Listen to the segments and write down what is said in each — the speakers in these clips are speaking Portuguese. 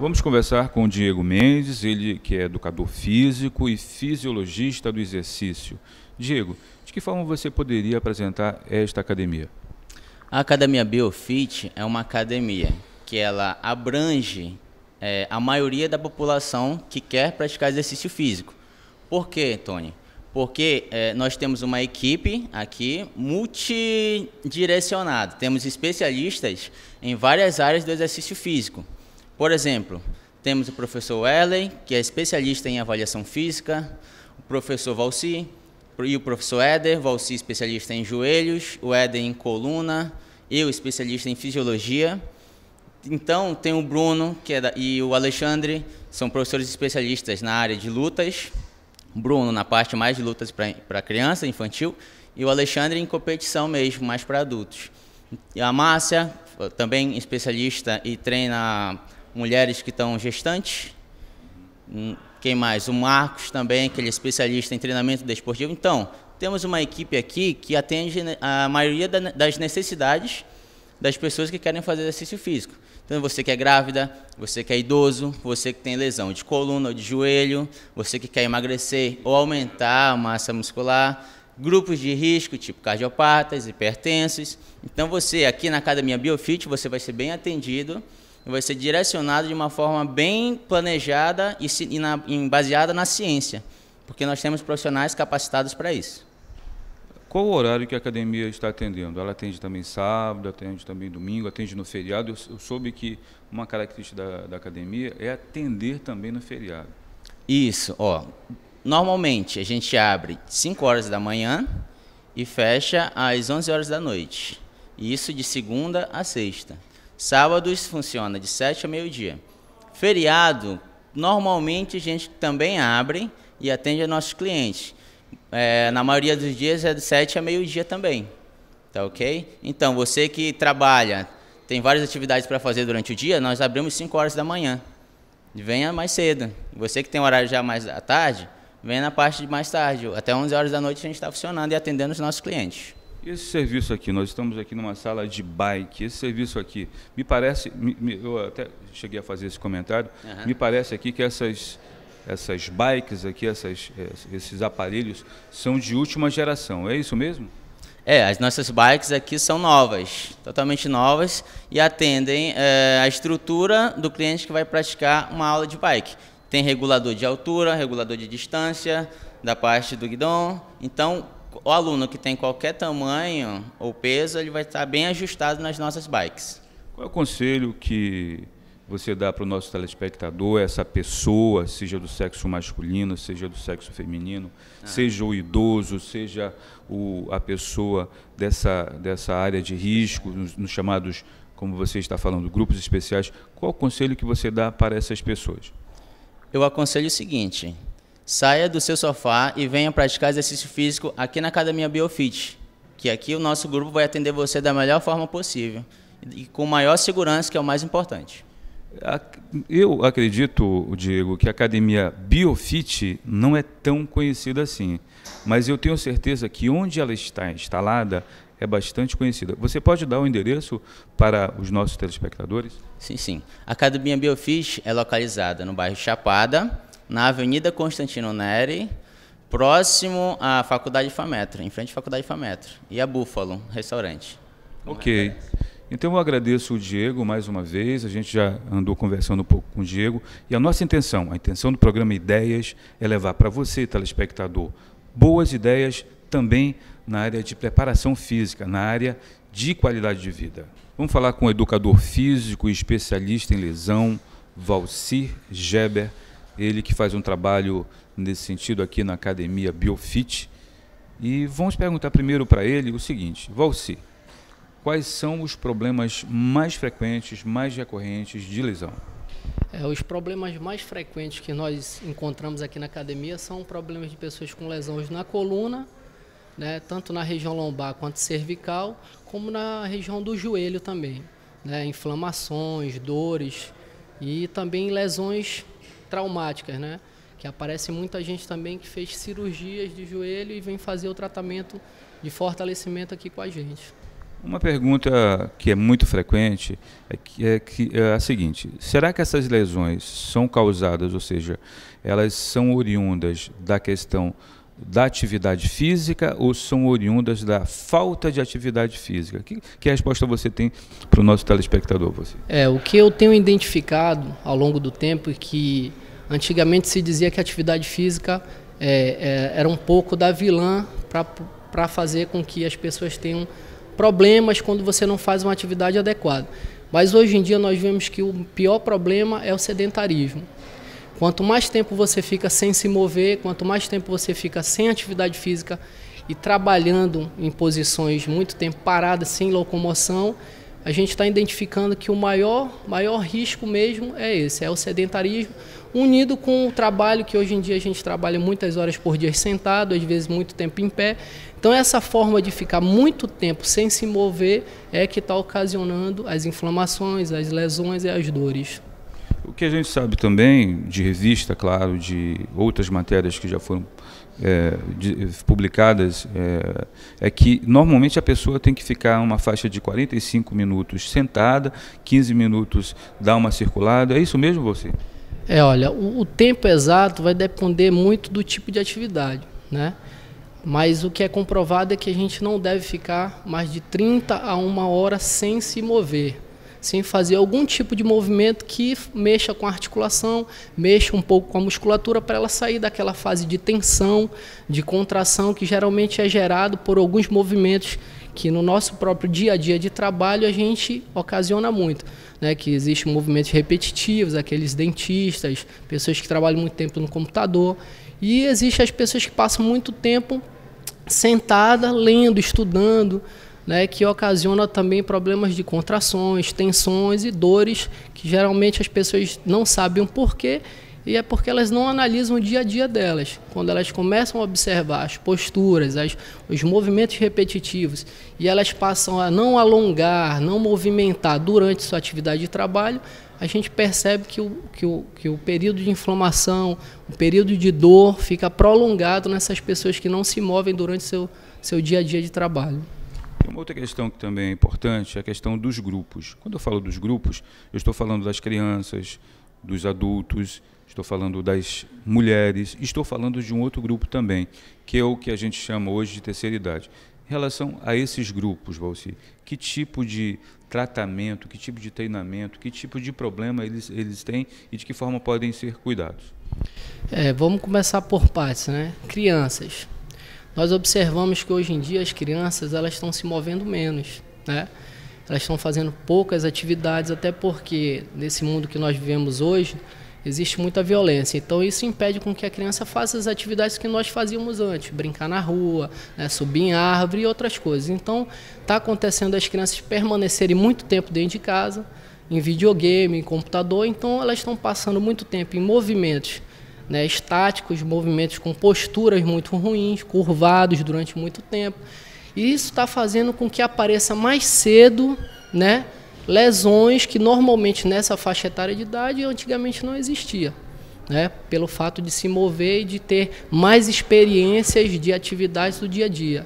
vamos conversar com o Diego Mendes, ele que é educador físico e fisiologista do exercício. Diego, de que forma você poderia apresentar esta academia? A Academia Biofit é uma academia que ela abrange a maioria da população que quer praticar exercício físico. Por quê, Tony? Porque nós temos uma equipe aqui multidirecionada. Temos especialistas em várias áreas do exercício físico. Por exemplo, temos o professor Wesley, que é especialista em avaliação física, o professor Valci e o professor Éder, Valci especialista em joelhos, o Éder em coluna, eu especialista em fisiologia. Então, tem o Bruno e o Alexandre, são professores especialistas na área de lutas. Bruno na parte mais de lutas para criança, infantil, e o Alexandre em competição mesmo, mais para adultos. E a Márcia, também especialista e treina mulheres que estão gestantes. Quem mais? O Marcos também, que ele é especialista em treinamento desportivo. Então, temos uma equipe aqui que atende a maioria das necessidades das pessoas que querem fazer exercício físico. Então, você que é grávida, você que é idoso, você que tem lesão de coluna ou de joelho, você que quer emagrecer ou aumentar a massa muscular, grupos de risco, tipo cardiopatas, hipertensos. Então, você aqui na Academia Biofit, você vai ser bem atendido e vai ser direcionado de uma forma bem planejada e baseada na ciência, porque nós temos profissionais capacitados para isso. Qual o horário que a academia está atendendo? Ela atende também sábado, atende também domingo, atende no feriado? Eu soube que uma característica da academia é atender também no feriado. Isso, ó. Normalmente a gente abre 5 horas da manhã e fecha às 11 horas da noite. Isso de segunda a sexta. Sábados funciona de 7 a meio-dia. Feriado, normalmente a gente também abre e atende a nossos clientes. Na maioria dos dias é de 7 a meio-dia também, tá ok? Então, você que trabalha, tem várias atividades para fazer durante o dia, nós abrimos 5 horas da manhã, venha mais cedo. Você que tem horário já mais à tarde, venha na parte de mais tarde, até 11 horas da noite a gente está funcionando e atendendo os nossos clientes. E esse serviço aqui, nós estamos aqui numa sala de bike, esse serviço aqui, me parece, eu até cheguei a fazer esse comentário, me parece aqui que essas bikes aqui, esses aparelhos são de última geração, é isso mesmo? As nossas bikes aqui são novas, totalmente novas, e atendem a estrutura do cliente que vai praticar uma aula de bike. Tem regulador de altura, regulador de distância, da parte do guidão. Então, o aluno que tem qualquer tamanho ou peso, ele vai estar bem ajustado nas nossas bikes. Qual é o conselho que você dá para o nosso telespectador, essa pessoa, seja do sexo masculino, seja do sexo feminino, seja o idoso, seja a pessoa dessa área de risco, nos chamados, como você está falando, grupos especiais, qual o conselho que você dá para essas pessoas? Eu aconselho o seguinte: saia do seu sofá e venha praticar exercício físico aqui na Academia Biofit, que aqui o nosso grupo vai atender você da melhor forma possível e com maior segurança, que é o mais importante. Eu acredito, Diego, que a Academia Biofit não é tão conhecida assim, mas eu tenho certeza que onde ela está instalada é bastante conhecida. Você pode dar o endereço para os nossos telespectadores? Sim, sim. A Academia Biofit é localizada no bairro Chapada, na Avenida Constantino Neri, próximo à Faculdade FAMETRO, em frente à Faculdade FAMETRO, e a Búfalo, restaurante. Ok. Então eu agradeço o Diego mais uma vez, a gente já andou conversando um pouco com o Diego, e a nossa intenção, a intenção do programa Ideias é levar para você, telespectador, boas ideias também na área de preparação física, na área de qualidade de vida. Vamos falar com o educador físico e especialista em lesão, Valci Geber, ele que faz um trabalho nesse sentido aqui na Academia Biofit. E vamos perguntar primeiro para ele o seguinte: Valci, quais são os problemas mais frequentes, mais recorrentes de lesão? Os problemas mais frequentes que nós encontramos aqui na academia são problemas de pessoas com lesões na coluna, né, tanto na região lombar quanto cervical, como na região do joelho também, né, inflamações, dores e também lesões traumáticas, né, que aparece muita gente também que fez cirurgias de joelho e vem fazer o tratamento de fortalecimento aqui com a gente. Uma pergunta que é muito frequente é a seguinte: será que essas lesões são causadas, ou seja, elas são oriundas da questão da atividade física ou são oriundas da falta de atividade física? Que resposta você tem para o nosso telespectador? O que eu tenho identificado ao longo do tempo é que antigamente se dizia que a atividade física era um pouco da vilã para fazer com que as pessoas tenham problemas quando você não faz uma atividade adequada. Mas hoje em dia nós vemos que o pior problema é o sedentarismo. Quanto mais tempo você fica sem se mover, quanto mais tempo você fica sem atividade física e trabalhando em posições muito tempo paradas, sem locomoção, a gente está identificando que o maior risco mesmo é esse, é o sedentarismo, unido com o trabalho que hoje em dia a gente trabalha muitas horas por dia sentado, às vezes muito tempo em pé. Então essa forma de ficar muito tempo sem se mover é que está ocasionando as inflamações, as lesões e as dores. O que a gente sabe também, de revista, claro, de outras matérias que já foram publicadas, é que normalmente a pessoa tem que ficar uma faixa de 45 minutos sentada, 15 minutos dar uma circulada. É isso mesmo, você? Olha, o tempo exato vai depender muito do tipo de atividade, né? Mas o que é comprovado é que a gente não deve ficar mais de 30 a 1 hora sem se mover, sem fazer algum tipo de movimento que mexa com a articulação, mexa um pouco com a musculatura para ela sair daquela fase de tensão, de contração que geralmente é gerado por alguns movimentos que no nosso próprio dia a dia de trabalho a gente ocasiona muito, né? Que existem movimentos repetitivos, aqueles dentistas, pessoas que trabalham muito tempo no computador, e existem as pessoas que passam muito tempo sentada, lendo, estudando, né, que ocasiona também problemas de contrações, tensões e dores que geralmente as pessoas não sabem o porquê, e é porque elas não analisam o dia a dia delas. Quando elas começam a observar as posturas, os movimentos repetitivos, e elas passam a não alongar, não movimentar durante sua atividade de trabalho, a gente percebe que o período de inflamação, o período de dor fica prolongado nessas pessoas que não se movem durante seu dia a dia de trabalho. Uma outra questão que também é importante é a questão dos grupos. Quando eu falo dos grupos, eu estou falando das crianças, dos adultos, estou falando das mulheres, estou falando de um outro grupo também, que é o que a gente chama hoje de terceira idade. Em relação a esses grupos, Valci, que tipo de tratamento, que tipo de treinamento, que tipo de problema eles têm e de que forma podem ser cuidados? Vamos começar por partes, né? Crianças. Nós observamos que hoje em dia as crianças elas estão se movendo menos, né? Elas estão fazendo poucas atividades, até porque nesse mundo que nós vivemos hoje existe muita violência. Então isso impede com que a criança faça as atividades que nós fazíamos antes, brincar na rua, né, subir em árvore e outras coisas. Então está acontecendo as crianças permanecerem muito tempo dentro de casa, em videogame, em computador, então elas estão passando muito tempo em movimentos, né, estáticos, movimentos com posturas muito ruins, curvados durante muito tempo. E isso está fazendo com que apareça mais cedo, né, lesões que normalmente nessa faixa etária de idade antigamente não existia, né, pelo fato de se mover e de ter mais experiências de atividades do dia a dia.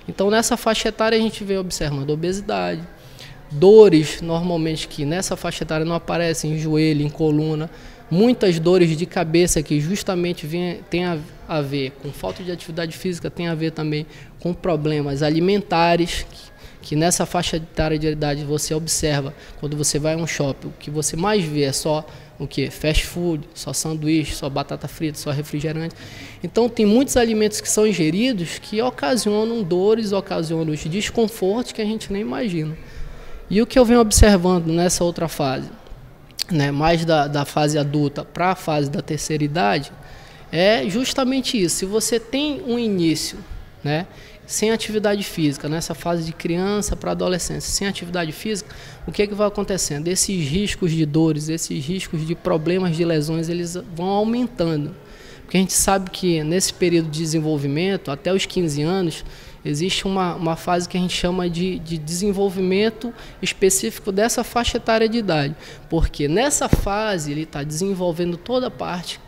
Então nessa faixa etária a gente vem observando obesidade, dores normalmente que nessa faixa etária não aparecem em joelho, em coluna, muitas dores de cabeça que justamente tem a ver com falta de atividade física, tem a ver também com problemas alimentares, que nessa faixa etária de idade você observa, quando você vai a um shopping, o que você mais vê é só o quê? Fast food, só sanduíche, só batata frita, só refrigerante. Então tem muitos alimentos que são ingeridos que ocasionam dores, ocasionam desconfortos que a gente nem imagina. E o que eu venho observando nessa outra fase, né, mais da fase adulta para a fase da terceira idade, é justamente isso. Se você tem um início, né, sem atividade física, nessa fase de criança para adolescência, sem atividade física, o que vai acontecendo? Esses riscos de dores, esses riscos de problemas de lesões, eles vão aumentando. Porque a gente sabe que nesse período de desenvolvimento, até os 15 anos, existe uma fase que a gente chama de desenvolvimento específico dessa faixa etária de idade. Porque nessa fase ele está desenvolvendo toda a parte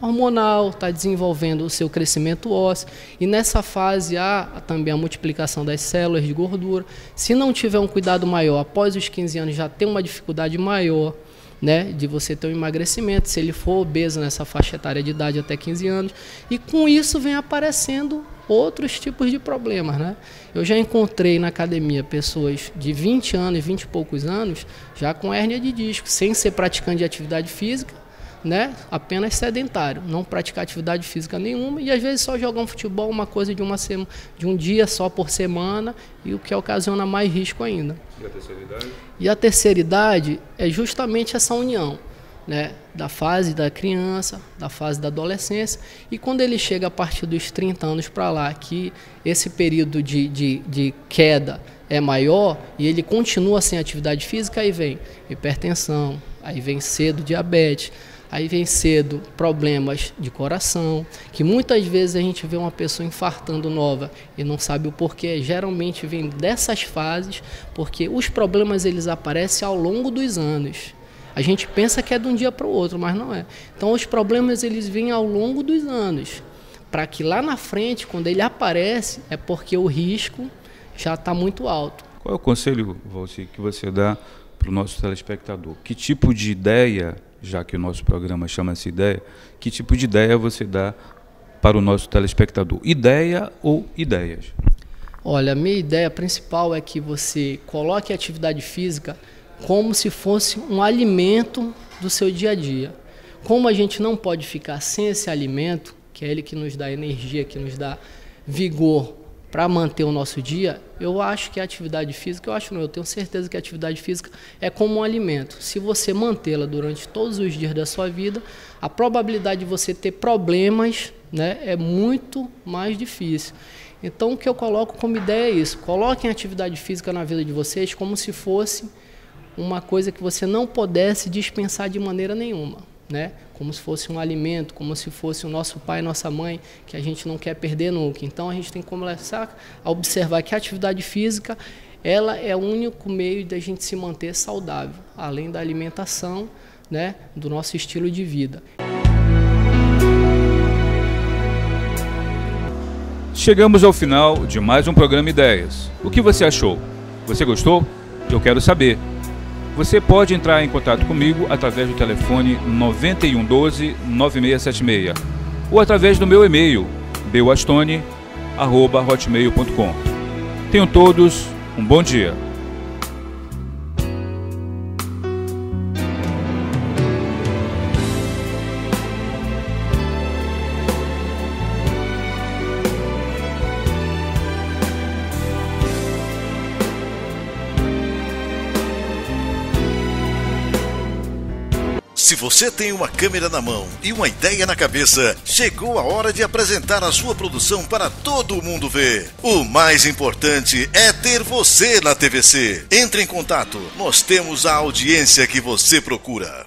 hormonal, está desenvolvendo o seu crescimento ósseo, e nessa fase há também a multiplicação das células de gordura. Se não tiver um cuidado maior, após os 15 anos já tem uma dificuldade maior, né, de você ter um emagrecimento, se ele for obeso nessa faixa etária de idade até 15 anos, e com isso vem aparecendo outros tipos de problemas, né? Eu já encontrei na academia pessoas de 20 anos, 20 e poucos anos, já com hérnia de disco, sem ser praticante de atividade física, né? Apenas sedentário, não praticar atividade física nenhuma, e às vezes só jogar um futebol, uma coisa de um dia só por semana, e o que ocasiona mais risco ainda. E a terceira idade? E a terceira idade é justamente essa união, né, da fase da criança, da fase da adolescência, e quando ele chega a partir dos 30 anos para lá, que esse período de queda é maior e ele continua sem atividade física, aí vem hipertensão, aí vem cedo diabetes, aí vem cedo problemas de coração, que muitas vezes a gente vê uma pessoa infartando nova e não sabe o porquê. Geralmente vem dessas fases, porque os problemas eles aparecem ao longo dos anos. A gente pensa que é de um dia para o outro, mas não é. Então os problemas eles vêm ao longo dos anos, para que lá na frente, quando ele aparece, é porque o risco já está muito alto. Qual é o conselho, Valci, que você dá para o nosso telespectador? Que tipo de ideia, já que o nosso programa chama-se Ideia, que tipo de ideia você dá para o nosso telespectador? Ideia ou ideias? Olha, a minha ideia principal é que você coloque a atividade física como se fosse um alimento do seu dia a dia. Como a gente não pode ficar sem esse alimento, que é ele que nos dá energia, que nos dá vigor para manter o nosso dia, eu acho que a atividade física, eu tenho certeza que a atividade física é como um alimento. Se você mantê-la durante todos os dias da sua vida, a probabilidade de você ter problemas, né, é muito mais difícil. Então o que eu coloco como ideia é isso: coloquem a atividade física na vida de vocês como se fosse uma coisa que você não pudesse dispensar de maneira nenhuma, né? Como se fosse um alimento, como se fosse o nosso pai e nossa mãe, que a gente não quer perder nunca. Então a gente tem que começar a observar que a atividade física, ela é o único meio da gente se manter saudável, além da alimentação, né, do nosso estilo de vida. Chegamos ao final de mais um programa Ideias. O que você achou? Você gostou? Eu quero saber. Você pode entrar em contato comigo através do telefone 9112-9676 ou através do meu e-mail, beuastone@hotmail.com. Tenham todos um bom dia. Se você tem uma câmera na mão e uma ideia na cabeça, chegou a hora de apresentar a sua produção para todo mundo ver. O mais importante é ter você na TVC. Entre em contato, nós temos a audiência que você procura.